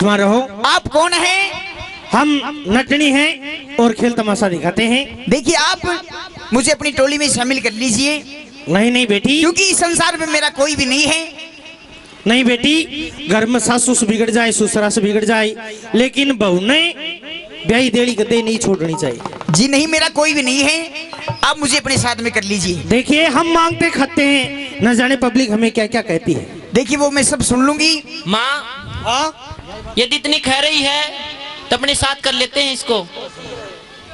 हमारे हो। आप कौन हैं? हम नटनी हैं और खेल तमाशा दिखाते हैं। देखिए आप मुझे अपनी टोली में शामिल कर लीजिए। नहीं नहीं बेटी, क्योंकि इस संसार में मेरा कोई भी नहीं है। नहीं बेटी, घर में सासू से बिगड़ जाए, ससुरा से बिगड़ जाए, लेकिन बहू ने ब्याही देड़ी गद्दे नहीं छोड़नी चाहिए। जी नहीं, मेरा कोई भी नहीं है। आप मुझे अपने साथ में कर लीजिए। देखिए हम मांगते खाते हैं, न जाने पब्लिक हमें क्या क्या कहती है। देखिए वो मैं सब सुन लूंगी। माँ, यदि इतनी कह रही है तो अपने साथ कर लेते हैं इसको,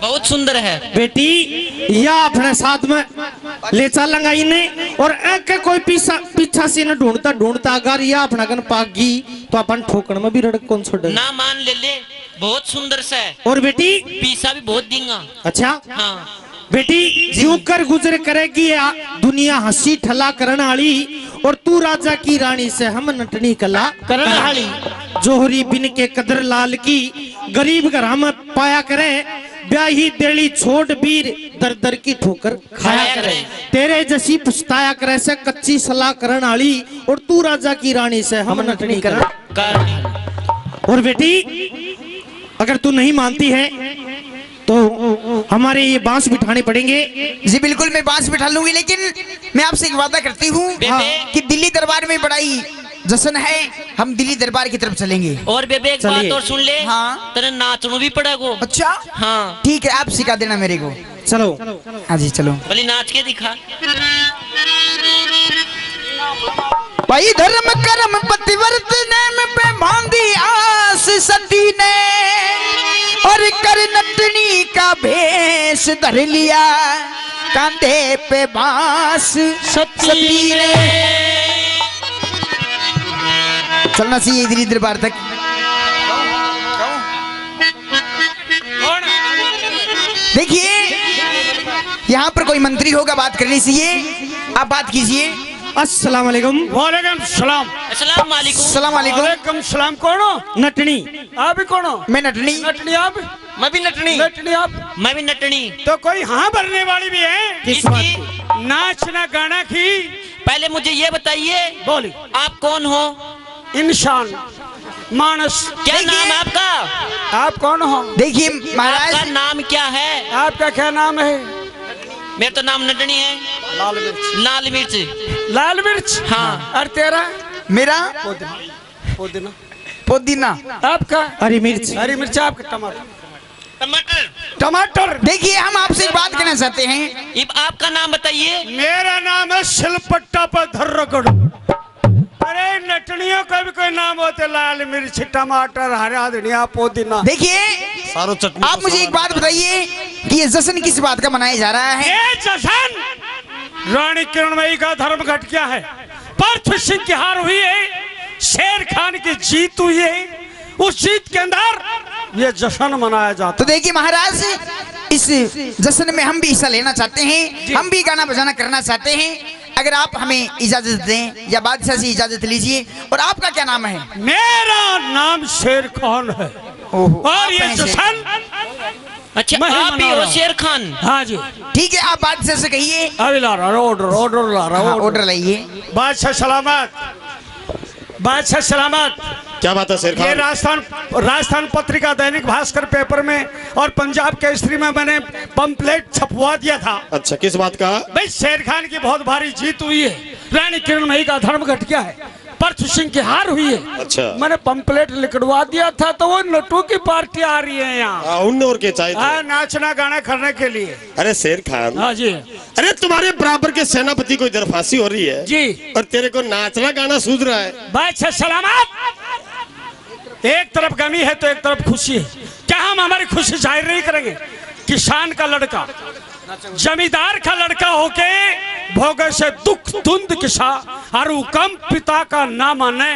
बहुत सुंदर है। बेटी या अपने साथ में ले चलेंगा इन्हें, और एक कोई पीछा से न ढूंढता ढूंढता अगर या अपना गन पागी तो अपन ठोकण में भी रड़क कौन छोड़ ना मान ले, बहुत सुंदर सा है। और बेटी पीसा भी बहुत देंगा। अच्छा हाँ बेटी, जीव कर गुजर करेगी दुनिया हंसी ठला करण वाली, और तू राजा की रानी से हम नटनी कला करण वाली। जोहरी बिन के कदर लाल की, गरीब घर हम पाया करे, ब्याही देली छोड़ बीर दर दर की ठोकर खाया करे। तेरे जैसी पछताया करे से कच्ची सलाह करण वाली, और तू राजा की रानी से हम नटनी करण। और बेटी अगर तू नहीं मानती है तो हमारे ये बांस बिठाने पड़ेंगे। जी बिल्कुल, मैं बांस बिठा लूंगी, लेकिन मैं आपसे एक वादा करती हूँ कि दिल्ली दरबार में बड़ाई जश्न है, हम दिल्ली दरबार की तरफ चलेंगे। और बेबे एक बात और सुन ले। हाँ, तेरे नाचनो भी पड़ेगा। अच्छा हाँ ठीक है, आप सिखा देना मेरे को। चलो हाँ जी चलो। भले नाच के दिखा। भाई धर्म कर्म पतिव्रत नेम पे बांधी आस सती ने, और कर नटनी का भेष धर लिया, कांधे पे बांस सती ने। चलना चाहिए इधर दरबार तक। देखिए यहाँ पर कोई मंत्री होगा, बात करनी चाहिए, आप बात कीजिए। अस्सलाम वालेकुम। वालेकुम सलाम। अस्सलाम वालेकुम। अस्सलाम वालेकुम। वालेकुम सलाम। कौन हो? नटनी। आप भी कौन हो? मैं नटनी। नटनी आप? मैं भी नटनी। नटनी आप? मैं भी नटनी। तो कोई हाँ भरने वाली भी है? किस बात की? नाचना गाना की। पहले मुझे ये बताइए, बोली। आप कौन हो? इंसान मानस। क्या नाम है आपका? आप कौन हो? देखिए आपका महाराज, नाम क्या है? आपका क्या नाम है? मेरा तो नाम नटनी है। लाल मिर्च। लाल मिर्च। लाल मिर्च। हाँ। और तेरा? मेरा पुदीना। पुदीना। आपका? हरी मिर्च। हरी मिर्च। आपका? टमाटर। टमाटर। टमाटर। देखिए हम आपसे एक बात कहना चाहते हैं। अब आपका नाम बताइए। मेरा नाम है सिलपट्टा पर धर्रगढ़। अरे नटनियों का भी कोई नाम होते, लाल मिर्च, टमाटर, हरा धनिया, पुदीना। देखिए आप मुझे एक बात बताइए कि ये जश्न किस बात का मनाया जा रहा है? ये जश्न रानी किरणमयी का धर्म घट गया है, पार्थ सिंह की हार हुई है, शेर खान की जीत हुई है, उस जीत के अंदर ये जश्न मनाया जाता। तो देखिए महाराज, इस जश्न में हम भी हिस्सा लेना चाहते हैं, हम भी गाना बजाना करना चाहते हैं। अगर आप हमें इजाजत दें या बादशाह से इजाजत लीजिए। और आपका क्या नाम है? मेरा नाम शेर खान है। और ये जश्न अच्छा, मैं ही आप ही मना हो रहा हूं। शेर खान? हाँ जी। ठीक है, आप बादशाह से कहिए। अभी ला रहा ऑर्डर ला रहा हूं। ऑर्डर लाइए। बादशाह सलामत। बादशाह सलामत। क्या बात है शेर ये खान? राजस्थान पत्रिका, दैनिक भास्कर पेपर में और पंजाब केसरी में मैंने पंपलेट छपवा दिया था। अच्छा, किस बात का? भाई शेर खान की बहुत भारी जीत हुई है, रानी किरणमयी का धर्म घट गया है, पार्थ सिंह की हार हुई है। अच्छा। मैंने पंपलेट लिखवा दिया था, तो वो नटू की पार्टी आ रही है यहाँ। उन और के चाहिए थे। नाचना गाना करने के लिए। अरे शेर खान, हाँ जी। अरे तुम्हारे बराबर के सेनापति को इधर फांसी हो रही है जी। और तेरे को नाचना गाना सूझ रहा है। बादशाह सलामत। एक तरफ गमी है तो एक तरफ खुशी है। क्या हम हमारी खुशी जाहिर नहीं करेंगे? किसान का लड़का, जमींदार का लड़का होके भोगे से दुख धुंध किसा, हर कम पिता का ना माने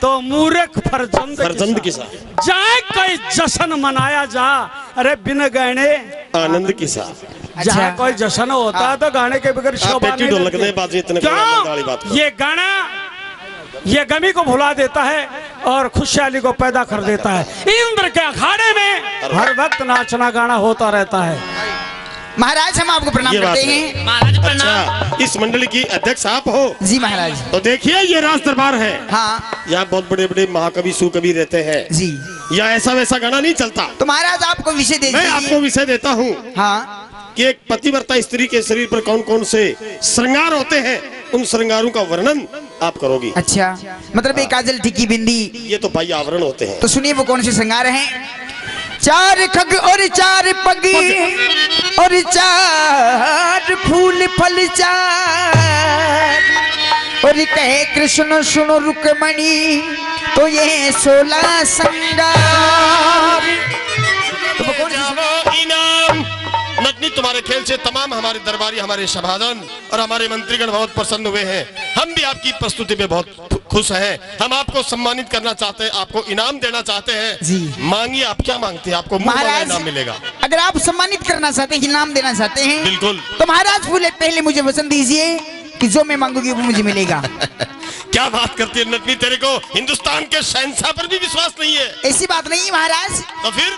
तो मूर्ख फरजंद किसा। जाए कोई जश्न मनाया जा, अरे बिन गाने आनंद किसा। जहाँ कोई जश्न होता है तो गाने के बगैर शोभा नहीं लगती। क्यों? ये गाना ये गमी को भुला देता है और खुशहाली को पैदा कर देता है। इंद्र के अखाड़े में हर वक्त नाचना गाना होता रहता है। महाराज हम आपको प्रणाम ये बात करते है। हैं। महाराज प्रणाम। अच्छा, इस मंडली की अध्यक्ष आप हो? जी महाराज। तो देखिए ये राज दरबार है। हाँ यहाँ बहुत बड़े बड़े महाकवि सुकवि रहते हैं। जी। यहाँ ऐसा वैसा गाना नहीं चलता। तो महाराज आपको विषय दे मैं आपको दीजिए। विषय देता हूँ हाँ कि एक पतिव्रता स्त्री के शरीर पर कौन कौन से श्रृंगार होते हैं, उन श्रृंगारों का वर्णन आप करोगी। अच्छा, मतलब एक काजल टिकी बिंदी। ये तो भाई आवरण होते हैं। तो सुनिए वो कौन से श्रृंगार हैं। चार खग और चार पग और चार फूल फल चार, और कहे कृष्ण सुनो रुक्मणी तो ये 16 श्रृंगार। तो वो कौन से जाओ इनाम। नटनी, तुम्हारे खेल से तमाम हमारे दरबारी, हमारे सभाजन और हमारे मंत्रीगण बहुत प्रसन्न हुए हैं। हम भी आपकी प्रस्तुति पे बहुत खुश हैं। हम आपको सम्मानित करना चाहते हैं, आपको इनाम देना चाहते हैं। जी। मांगिए, आप क्या मांगते हैं? आपको मुंह मांगा महाराज इनाम मिलेगा। अगर आप सम्मानित करना चाहते हैं, इनाम देना चाहते हैं, बिल्कुल। तो महाराज बोले पहले मुझे वचन दीजिए कि जो मैं मांगूंगी वो मुझे मिलेगा। क्या बात करती है नटनी, तेरे को हिंदुस्तान के शहंशाह पर भी विश्वास नहीं है? ऐसी बात नहीं है महाराज, तो फिर?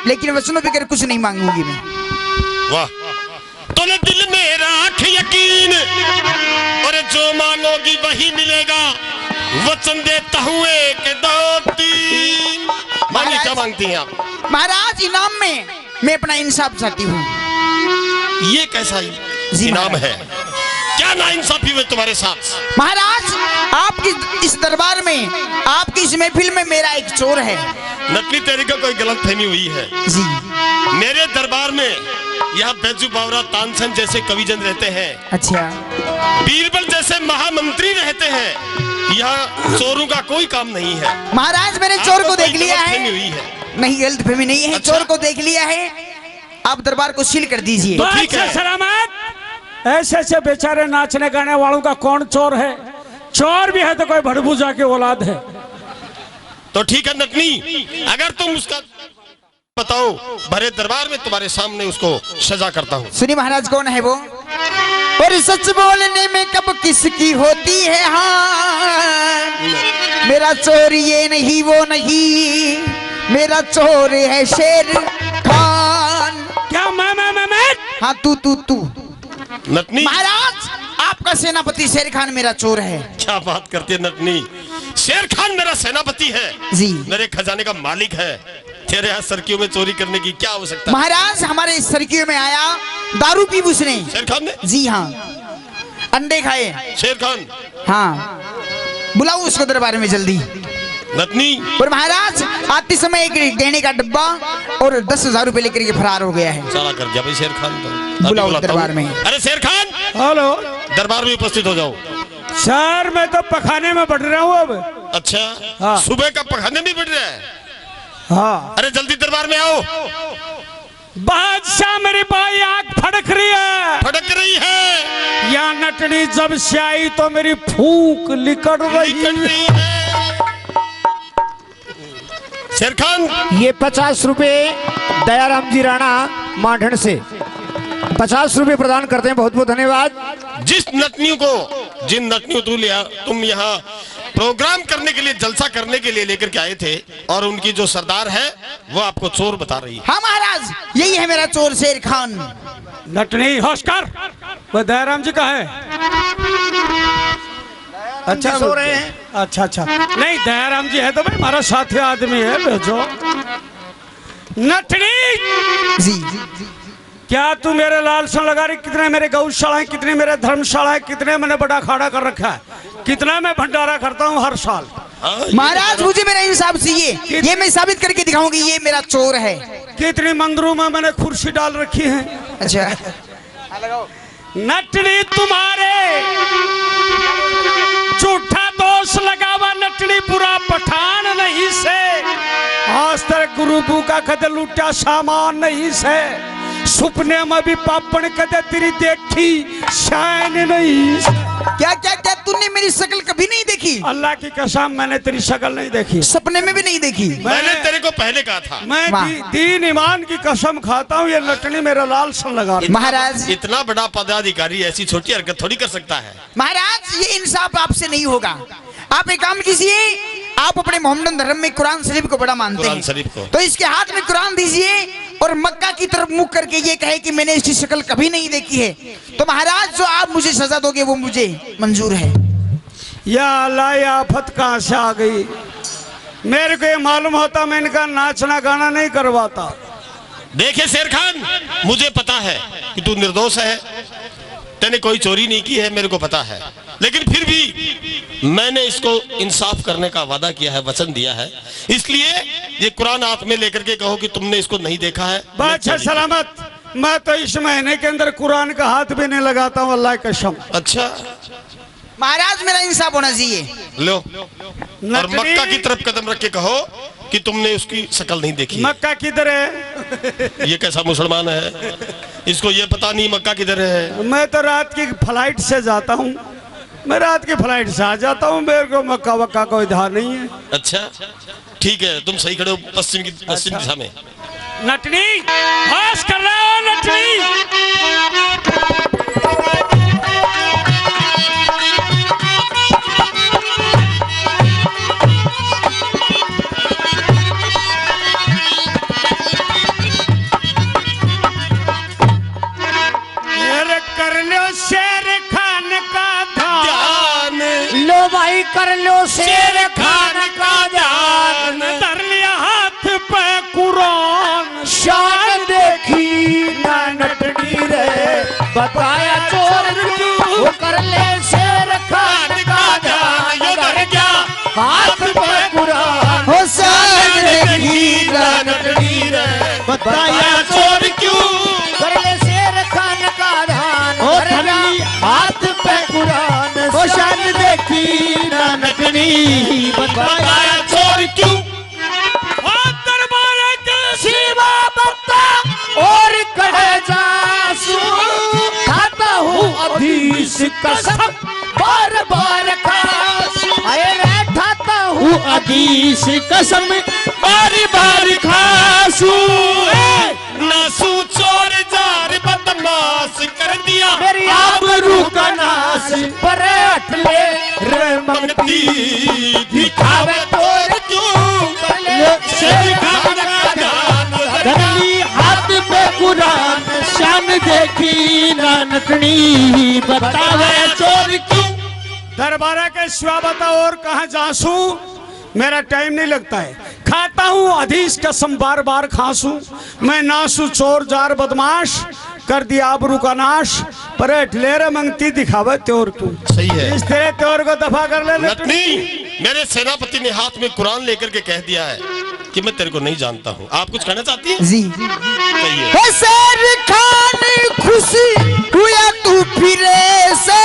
लेकिन वचनों पे कर कुछ नहीं मांगूंगी मैं। वाह, तो न दिल में राख यकीन, और जो मांगोगी वही मिलेगा। वचन देता हूँ एक दो तीन। मांगिए, क्या मांगती हैं आप? महाराज इनाम में मैं अपना इंसाफ चाहती हूँ। ये कैसा जी इनाम महाराज। है? क्या नाइंसाफी हुई तुम्हारे साथ? महाराज आपकी इस दरबार में, आपकी इस महफिल में मेरा एक चोर है। नकली, तेरी का कोई गलत फहमी हुई है। जी। मेरे दरबार में यहाँ बैजू बावरा तानसेन जैसे कविजन रहते हैं, अच्छा। बीरबल जैसे महामंत्री रहते हैं। यहाँ चोरों का कोई काम नहीं है। महाराज मैंने चोर को आपको देख कोई लिया गलतफहमी है। हुई है। नहीं, गलतफहमी नहीं है। अच्छा। चोर को देख लिया है। आप दरबार को सील कर दीजिए। तो ठीक है। सलामत। ऐसे ऐसे बेचारे नाचने गाने वालों का कौन चोर है? चोर भी है तो कोई भड़बूजा की औलाद है। तो ठीक है नटनी, अगर तुम उसका बताओ, भरे दरबार में तुम्हारे सामने उसको सजा करता हूँ। सुनिए महाराज कौन है वो। और सच बोलने में कब किसकी होती है हाँ, मेरा चोर ये नहीं वो नहीं, मेरा चोर है शेर खान। क्या मैं? हाँ तू नटनी, महाराज आपका सेनापति शेर खान मेरा चोर है। क्या बात करती है नटनी? शेर खान मेरा सेनापति है जी। मेरे खजाने का मालिक है। तेरे यहाँ सरकियों में चोरी करने की क्या आवश्यकता? महाराज हमारे इस सरकियों में आया, दारू पी उसने। शेर खान ने? जी हाँ, अंडे खाए। शेर खान, हाँ, बुलाओ उसको दरबार में जल्दी। नटनी, और महाराज आते समय एक गहने का डब्बा और 10,000 रुपए लेकर के फरार हो गया है। सारा कर गया भाई शेर खान। तो अभी बुलाओ बुलाता दरबार हूँ। में। अरे शेर खान, हेलो दरबार में उपस्थित हो जाओ। सर, मैं तो पखाने में बढ़ रहा हूँ अब। अच्छा, हाँ। सुबह का पखाने भी बढ़ रहा है? हाँ। अरे जल्दी दरबार में आओ। बादशाह मेरी बाई आंख फड़क रही है। फटक रही है। या नटनी जब से आई तो मेरी फूंक लिकड़ रही निकल है। रही है। शेर खान, ये 50 रुपए दयाराम जी राणा मांडन से 50 रुपए प्रदान करते हैं। बहुत बहुत धन्यवाद। जिस नटनियों को, जिन नटनियों तुम यहाँ प्रोग्राम करने के लिए, जलसा करने के लिए लेकर के आए थे, और उनकी जो सरदार है वो आपको चोर बता रही है। हाँ महाराज, यही है मेरा चोर शेर खान। नटनी होश कर, वो दयाराम जी का है। अच्छा सो रहे हैं। अच्छा नहीं, दयाराम जी है तो भाई हमारा साथी आदमी है, भेजो। नटनी जी। क्या तू मेरे लाल सन लगा रही? कितने मेरे गौशाला है, कितने मेरे धर्मशाला है, कितने मैंने बड़ा खाड़ा कर रखा है, कितना मैं भंडारा करता हूँ हर साल। महाराज मुझे मेरा इंसाफ चाहिए, ये मैं साबित करके दिखाऊंगी ये मेरा चोर है। कितनी मंदिरों में मैंने कुर्सी डाल रखी है। अच्छा। नटनी तुम्हारे झूठा दोष लगावा, नटनी बुरा पठान नहीं से, आज तक गुरुबू का कदे लूटा सामान नहीं से, सुपने में भी पापन कदे तेरी देखी शान नहीं। क्या क्या क्या तूने मेरी शक्ल कभी नहीं देखी? अल्लाह की कसम मैंने तेरी शक्ल नहीं देखी, सपने में भी नहीं देखी। मैंने तेरे को पहले कहा था। मैं वाह। दीन ईमान की कसम खाता हूँ, ये नटनी मेरा लाल सन लगा रही। महाराज, इतना बड़ा पदाधिकारी ऐसी छोटी हरकत थोड़ी कर सकता है। महाराज ये इंसाफ आपसे नहीं होगा। आप एक काम कीजिए, आप अपने मोहम्मदन धर्म में कुरान शरीफ को बड़ा मानते कुरान हैं, शरीफ को। तो इसके हाथ में कुरान दीजिए और मक्का की तरफ मुख करके ये कहे कि मैंने इसकी शक्ल कभी नहीं देखी है, तो महाराज जो आप मुझे सजा दोगे वो मुझे मंजूर है। या अल्लाह, ये आफत कहाँ से आ गई? मेरे को ये मालूम होता मैं इनका नाचना गाना नहीं करवाता। देखे शेर खान, मुझे पता है कि तू निर्दोष है, तेने कोई चोरी नहीं की है, मेरे को पता है, लेकिन फिर भी मैंने इसको इंसाफ करने का वादा किया है, वचन दिया है, इसलिए ये कुरान हाथ में लेकर के कहो कि तुमने इसको नहीं देखा है। बादशाह सलामत, मैं तो इस महीने के अंदर कुरान का हाथ भी नहीं लगाता हूँ, अल्लाह की कसम। अच्छा महाराज मेरा इंसाफ होना चाहिए। लो, और मक्का की तरफ कदम रख के कहो कि तुमने उसकी शक्ल नहीं देखी। मक्का किधर है? ये कैसा मुसलमान है, इसको ये पता नहीं मक्का किधर है। मैं तो रात की फ्लाइट से जाता हूँ, मैं रात की फ्लाइट से आ जाता हूँ, मेरे को मक्का वक्का कोई ध्यान नहीं है। अच्छा ठीक है, तुम सही खड़े हो पश्चिम दिशा में। नटनी होश कर रहे हो नटनी? कर लो शेर खान का ध्यान, लो भाई कर लो शेर खान का ध्यान, धर लिया हाथ पे कुरान, शान देखी ना नटनी रे, बताया चोर क्यों? वो कर ले शेर खान का ध्यान, धर गया हाथ पे कुरान, हो शान देखी ना नटनी रे, बताया चोर क्यों? कर ले शेर खान का ध्यान, धर गया हाथ पे कुरान, हो शान देखी ना नटनी, बताया चोर क्यों? दरबार के शिवा बत्ता और कहे जासू, खाता हूँ अधीश कसम बार बार खासू, अरे रे खाता हूँ अधीश कसम बार बार खासू, नासू चोर जार बदमाश कर दिया, मेरी आबरू का नाश पलट ले रे मंगती, दिखावे तोर क्यों? कर ले शेर खान का ध्यान, धरली हाथ पे कुरान, शान देखी ना नटनी, बतावे चोर क्यों? दरबारा के सिवा बता और कहाँ जासू? मेरा टाइम नहीं लगता है, खाता हूँ अधीश कसम बार बार खांसू, मैं नासू चोर जार बदमाश कर दिया आबरू का नाश, परेट ले रे मंगती दिखावे त्योर क्यों? सही है। इस तेरे त्योर को दफा कर ले नटनी, मेरे सेनापति ने हाथ में कुरान लेकर के कह दिया है कि मैं तेरे को नहीं जानता हूँ। आप कुछ कहना चाहती हैं? जी। कहिए। हो शेर खान खुशी हुआ तू फिरे से,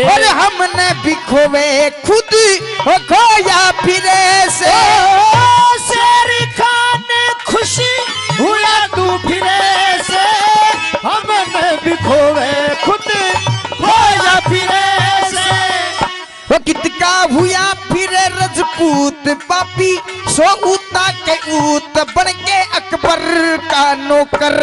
और हमने भी खोवे खुद हो खोया फिरे से। शेर खान खुशी हुआ तू फिरे से, हमने भी खोवे खुद खोया फिरे से, वो कितका हुआ फिरे रजपूत पापी, सो ऊता के ऊत बन के अकबर का नौकर,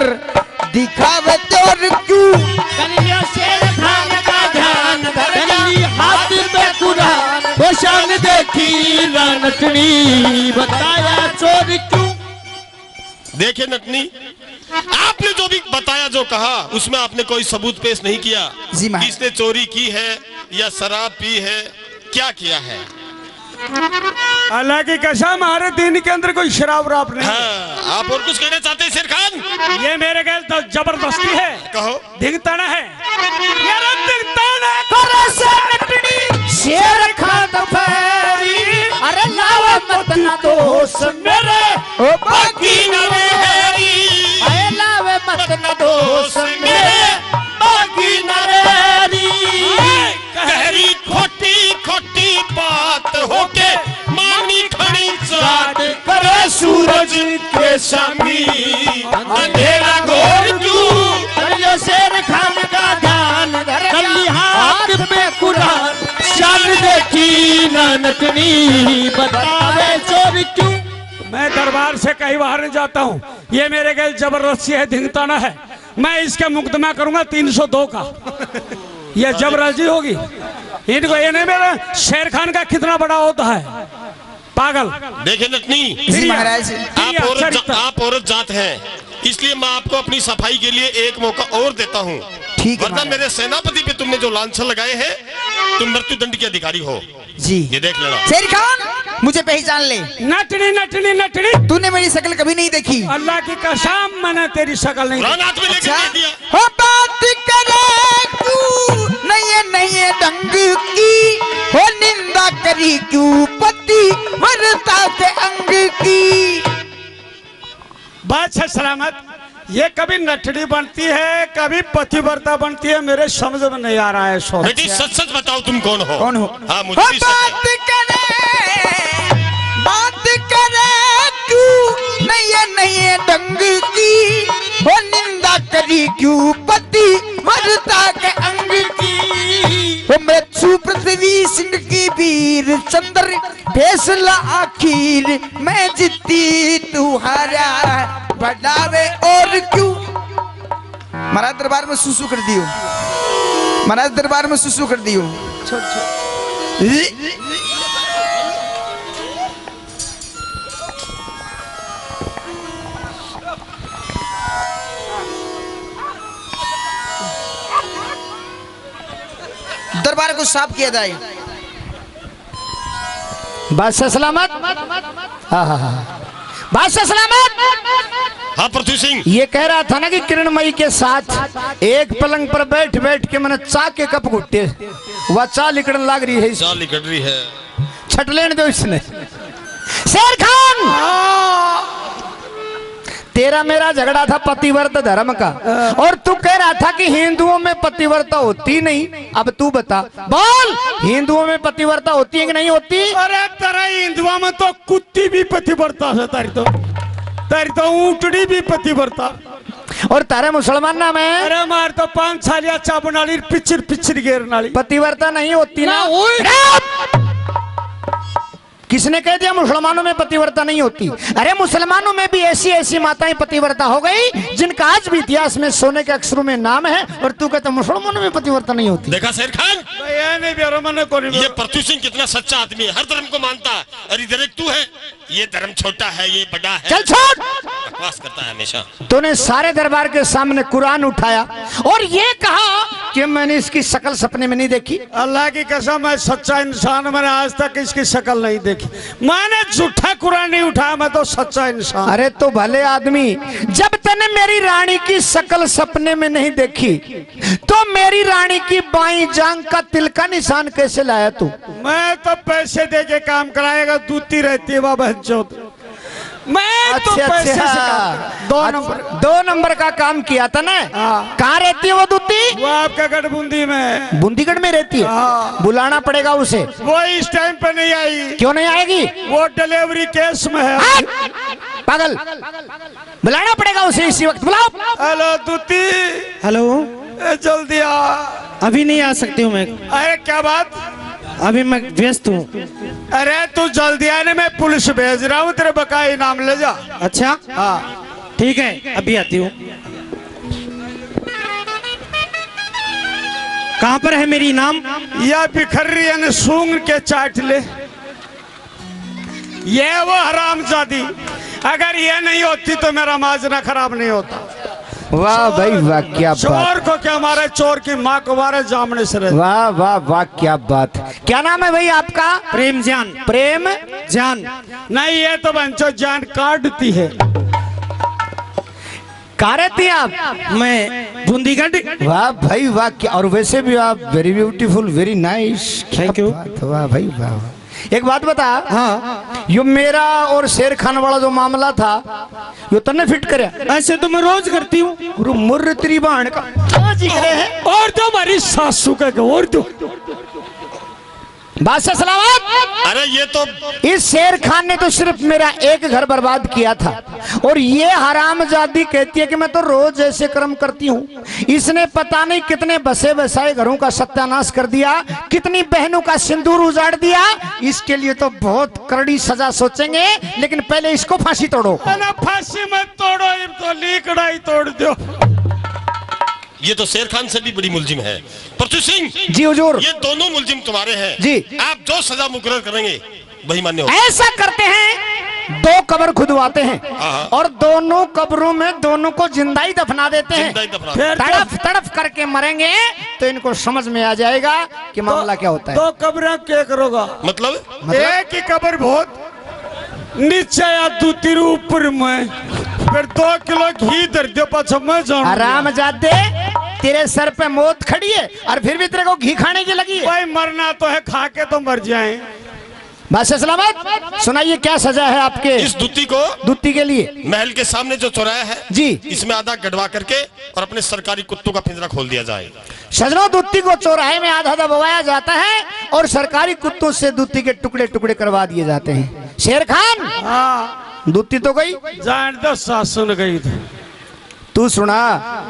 दिखावे त्योर क्यों? कलिया शेर खान का ध्यान, धरली हाथ पे कुरान, वो शान देखी ना नटनी, बताया चोर क्यों? देखिए नटनी, आपने जो भी बताया जो कहा उसमें आपने कोई सबूत पेश नहीं किया जी महाराज। किसने चोरी की है या शराब पी है, क्या किया है। अल्लाह की कसम हमारे दिन के अंदर कोई शराब वराब नहीं है। हाँ, आप और कुछ कहना चाहते हैं शेर खान? ये मेरे गैल तो जबरदस्ती है, कहो। धिंगताना है, यार धिंगताना शेर खान फैरी, अरे लावा मत ना दोष मेरे, ओ बाकी न रहेगी, अरे लावे मत ना दोष मेरे, बाकी न रेरी, कहरी खोटी खोटी बात होके मानी खड़ी चाट करे सूरज के सामी, अंधेरा घोर क्यों? कलियो शेर खान का ध्यान, कली हाथ पे कुरान, शान देखी ना नटनी, बतावे चोर क्यों? मैं दरबार से कहीं बाहर नहीं जाता हूँ, ये मेरे गैल जबरदस्ती है, धिंगताना है, मैं इसका मुकदमा करूंगा 302 का। ये जबरदस्ती होगी इनको, ये नहीं मेरा शेर खान का कितना बड़ा होता है, पागल। देखे नटनी, जी महाराज। आप औरत जात हैं, इसलिए मैं आपको अपनी सफाई के लिए एक मौका और देता हूँ। ठीक है वरना महाराज। मेरे सेनापति पे तुमने जो लांछन लगाए हैं, तुम मृत्यु दंड के अधिकारी हो। जी ये देख लेना। शेर खान, मुझे पहचान ले। नटनी नटनी नटनी, तूने मेरी शक्ल कभी नहीं देखी। अल्लाह की कसम मैंने तेरी शक्ल नहीं देखी। रानाथ में लेके अच्छा? दे दिया। हो बात करे क्यों नहीं ढंग की, हो निंदा करी क्यों पति वरता के अंग की। बात है सलामत, ये कभी नटनी बनती है कभी पतिव्रता बनती है, मेरे समझ में नहीं आ रहा है। सोच बेटी सच सच बताओ तुम कौन हो? कौन हो? हाँ मुझे हो भी शक है। बात करे क्यों नहीं ढंग की, हो निंदा करी क्यों पति वरता के अंग की। हो मृत्यु पृथ्वी सिंह की वीर चंद्र, फैसला आखिर मैं जीती तू हारा, बढ़ावे और क्यों। महाराज दरबार में सुसु कर दियो, महाराज दरबार में सुसु कर दियो। दरबार को साफ किया जाए। बस सलामत। हाँ हाँ हाँ, बस सलामत। हाँ पृथ्वी सिंह, ये कह रहा था ना कि किरणमयी के साथ एक पलंग पर बैठ बैठ के मैंने चा के कप घुट्टे, वह चा लिकड़न लग रही है, चाल निकल रही है। छट लेने दो इसने। शेर खान, तेरा मेरा झगड़ा था पतिव्रत धर्म का, और तू कह रहा था कि हिंदुओं में पतिव्रता होती नहीं। अब तू बता, बोल, हिंदुओं में पतिव्रता होती है कि नहीं होती? अरे तेरा हिंदुआ में तो कुत्ती भी पतिव्रता है, तारी तो ऊँटड़ी भी पतिव्रता। और तारे मुसलमाना में अरे मार तो 5 साल या चा बना ली, पिछड़ पिछड़ गेर नाली। पतिव्रता नहीं होती ना? किसने कह दिया मुसलमानों में पतिव्रता नहीं होती? अरे मुसलमानों में भी ऐसी ऐसी माताएं पतिव्रता हो गई जिनका आज भी इतिहास में सोने के अक्षरों में नाम है, और तू कहता मुसलमानों में पतिव्रता नहीं होती। देखा शेर खान, ये नहीं भी मैंने को नहीं। ये पृथ्वी सिंह कितना सच्चा आदमी है, हर धर्म को मानता है। और इधर एक तू है, ये धर्म छोटा है, ये बड़ा है, चल छोड़। बकवास करता है हमेशा। तूने सारे दरबार के सामने कुरान उठाया और ये कहा कि मैंने इसकी शक्ल सपने में नहीं देखी। अल्लाह की कसम, मैं सच्चा इंसान, मैंने आज तक इसकी शक्ल नहीं देखी। मैंने झूठा कुरान नहीं उठाया, मैं तो सच्चा इंसान। अरे तो भले आदमी, जब तूने मेरी रानी की शक्ल सपने में नहीं देखी तो मेरी रानी की बाईं जांग का तिल का निशान कैसे लाया तू? मैं तो पैसे दे के काम कराएगा, दूती रहती है बाबा चौथ। मैं तो पैसे से काम, 2 नंबर का काम किया था ना। कहाँ रहती है वो दूती? वो आपका गढ़बूंदी में, बूंदीगढ़ में रहती है। बुलाना पड़ेगा उसे। वो इस टाइम पे नहीं आई। क्यों नहीं आएगी? वो डिलीवरी केस में है। पागल, बुलाना पड़ेगा उसे इसी वक्त। बुलाओ। हेलो दूती, हेलो, जल्दी आ। अभी नहीं आ सकती हूँ मैं, अरे क्या बात? अभी मैं व्यस्त हूँ। अरे तू जल्दी आने, मैं पुलिस भेज रहा हूँ, तेरे बकाया इनाम ले जा। अच्छा हाँ ठीक है, अभी आती हूँ। कहाँ पर है मेरी इनाम? या बिखर रही है, सूंघ के चाट ले। ये वो हरामजादी, अगर ये नहीं होती तो मेरा माजना खराब नहीं होता। वाह भाई वाह, क्या चोर बात। को क्या मारे, चोर की माँ को मारे, जामने से रहे। वाह वाह वाह, क्या बात। क्या नाम है भाई आपका? प्रेम जान। प्रेम जान नहीं, ये तो बंचो जान काटती है। कहाँ रहती हैं आप? मैं बूंदीगढ़। वाह भाई वाह, क्या। और वैसे भी आप very beautiful, very nice. Thank you। वाह भाई वाह। एक बात बता, हाँ, यो मेरा और शेर खान वाला जो मामला था, यो तन्ने फिट करे? ऐसे तो मैं रोज करती हूँ। गुरु मुर्र तेरी बाण का और तो हमारी सासू का, और तो बादशाह सलामत। अरे ये तो इस शेर खान ने तो सिर्फ मेरा एक घर बर्बाद किया था, और ये हरामजादी कहती है कि मैं तो रोज ऐसे कर्म करती हूँ। इसने पता नहीं कितने बसे बसाए घरों का सत्यानाश कर दिया, कितनी बहनों का सिंदूर उजाड़ दिया। इसके लिए तो बहुत कड़ी सजा सोचेंगे, लेकिन पहले इसको फांसी तोड़ो। ना फांसी मत तोड़ो, ये तो लीकड़ाई तोड़ दो। ये तो शेर खान से भी बड़ी मुलजिम है। पृथ्वी सिंह जी हुजूर। ये दोनों मुलजिम तुम्हारे हैं जी। आप जो सजा मुकर्रर करेंगे वही मान्य होगा। ऐसा करते हैं 2 कब्र खुदवाते हैं और दोनों कब्रों में दोनों को जिंदा ही दफना देते हैं। फिर तड़फ तड़फ करके मरेंगे तो इनको समझ में आ जाएगा कि मामला क्या होता है। 2 कब्र क्या करोगा? मतलब एक ही कब्र बहुत नीचे या दूसरी ऊपर में, फिर 2 किलो घी दर दो पाछा मैं जाऊं। आराम जाते, तेरे सर पे मौत खड़ी है और फिर भी तेरे को घी खाने की लगी है। भाई मरना तो है, खा के तो मर जाए। बस सलामत। सुनाइए क्या सजा है आपके इस दूती के लिए? महल के सामने जो चौराया है जी, इसमें आधा गड़वा करके और अपने सरकारी कुत्तों का पिंजरा खोल दिया जाए। सजनों, दूती को चौराहे में आधा दबाया जाता है और सरकारी कुत्तों से दूती के टुकड़े टुकड़े करवा दिए जाते हैं। शेर खान, हाँ दूती तो गई, जान दो सास सुन गई थी। तू सुना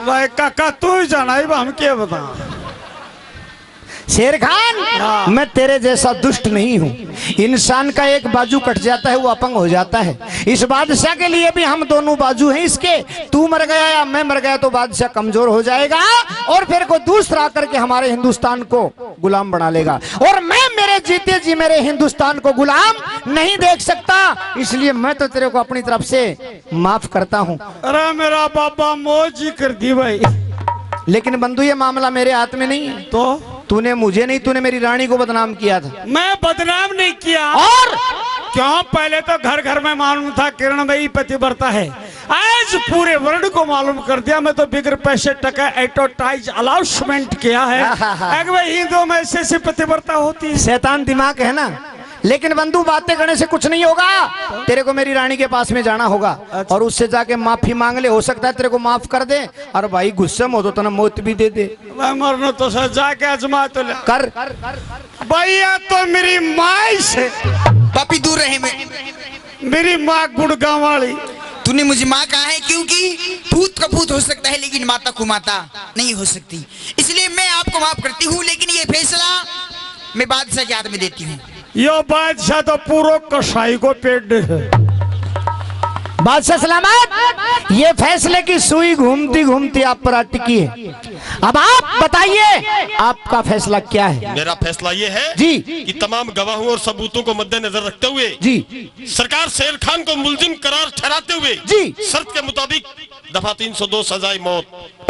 भाई काका तू ही जाना ही, हम क्या बता। शेर खान, मैं तेरे जैसा दुष्ट नहीं हूँ। इंसान का एक बाजू कट जाता है वो अपंग हो जाता है। इस बादशाह के लिए भी हम दोनों बाजू हैं इसके। तू मर गया या मैं मर गया तो बादशाह कमजोर हो जाएगा और फिर को दूसरा करके हमारे हिंदुस्तान को गुलाम बना लेगा और मैं मेरे जीते जी मेरे हिंदुस्तान को गुलाम नहीं देख सकता। इसलिए मैं तो तेरे को अपनी तरफ से माफ करता हूँ। अरे मेरा बाबा मौज ही कर दी भाई। लेकिन बंधु, ये मामला मेरे हाथ में नहीं है। तो तूने मुझे नहीं, तूने मेरी रानी को बदनाम किया था। मैं बदनाम नहीं किया। और क्यों? पहले तो घर घर में मालूम था किरण भाई पतिव्रता है, आज पूरे वर्ल्ड को मालूम कर दिया। मैं तो बिगर पैसे टका एडवर्टाइज अनाउंसमेंट किया है अगर भाई हिंदुओं में ऐसे पतिव्रता होती है। शैतान दिमाग है ना। लेकिन बंधु, बातें करने से कुछ नहीं होगा। तेरे को मेरी रानी के पास में जाना होगा और उससे जाके माफी मांग ले। हो सकता है तेरे को माफ कर दे और भाई गुस्से में हो तो ना मौत भी दे दे। मैं मरना तो सर जाके आजमा तो ले कर। भैया तो मेरी माँ से पापी दूर रहे। मेरी माँ गुड़गांव वाली। तूने मुझे माँ कहा है क्योंकि भूत का भूत हो सकता है लेकिन माता को माता नहीं हो सकती। इसलिए मैं आपको माफ करती हूँ, लेकिन ये फैसला मैं बादशाह के हाथ में देती हूँ। यो बादशाह तो पूरा कसाई को पेट है। बादशाह सलामत, ये फैसले की सुई घूमती घूमती आप पर अटकी है। अब आप बताइए आपका फैसला क्या है? मेरा फैसला ये है जी कि तमाम गवाहों और सबूतों को मद्देनजर रखते हुए जी सरकार शेर खान को मुलजिम करार ठहराते हुए जी शर्त के मुताबिक दफा 302 सजाए मौत।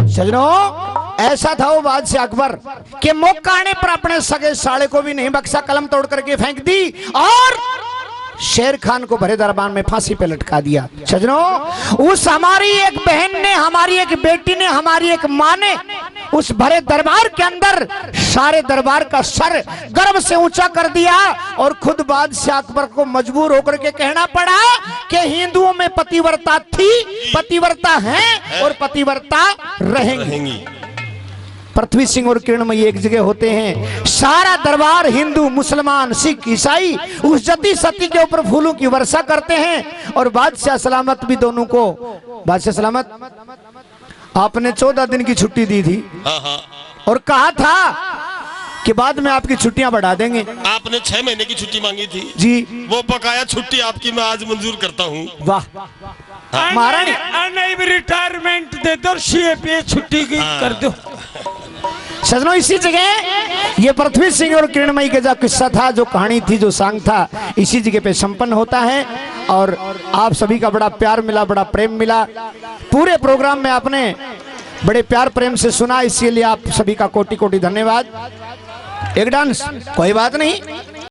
सजनों, ऐसा था वो बादशाह अकबर के मौका आने पर अपने सगे साले को भी नहीं बख्शा, कलम तोड़ करके फेंक दी और शेर खान को भरे दरबार में फांसी पे लटका दिया। सजनों, उस हमारी एक बहन ने, हमारी एक बेटी ने, हमारी एक माँ ने उस भरे दरबार के अंदर सारे दरबार का सर गर्व से ऊंचा कर दिया और खुद बादशाह अकबर को मजबूर होकर के कहना पड़ा कि हिंदुओं में पतिव्रता थी, पतिव्रता है और पतिव्रता रहेंगी। पृथ्वी सिंह और किरणमयी एक जगह होते हैं। सारा दरबार हिंदू, मुसलमान, सिख, ईसाई उस जति सती के ऊपर फूलों की वर्षा करते हैं और बादशाह सलामत भी दोनों को। बादशाह सलामत, आपने 14 दिन की छुट्टी दी थी और कहा था कि बाद में आपकी छुट्टियां बढ़ा देंगे। आपने 6 महीने की छुट्टी मांगी थी जी, वो बकाया छुट्टी आपकी मैं आज मंजूर करता हूँ। वाह महारानी, नहीं भी रिटायरमेंट दे दो, सीएपी छुट्टी की कर दो। सजनों, इसी जगह ये पृथ्वी सिंह और किरणमयी का जो किस्सा था, जो कहानी थी, जो सांग था, इसी जगह पे संपन्न होता है और आप सभी का बड़ा प्यार मिला, बड़ा प्रेम मिला। पूरे प्रोग्राम में आपने बड़े प्यार प्रेम से सुना, इसीलिए आप सभी का कोटि कोटि धन्यवाद। एक डांस कोई बात नहीं।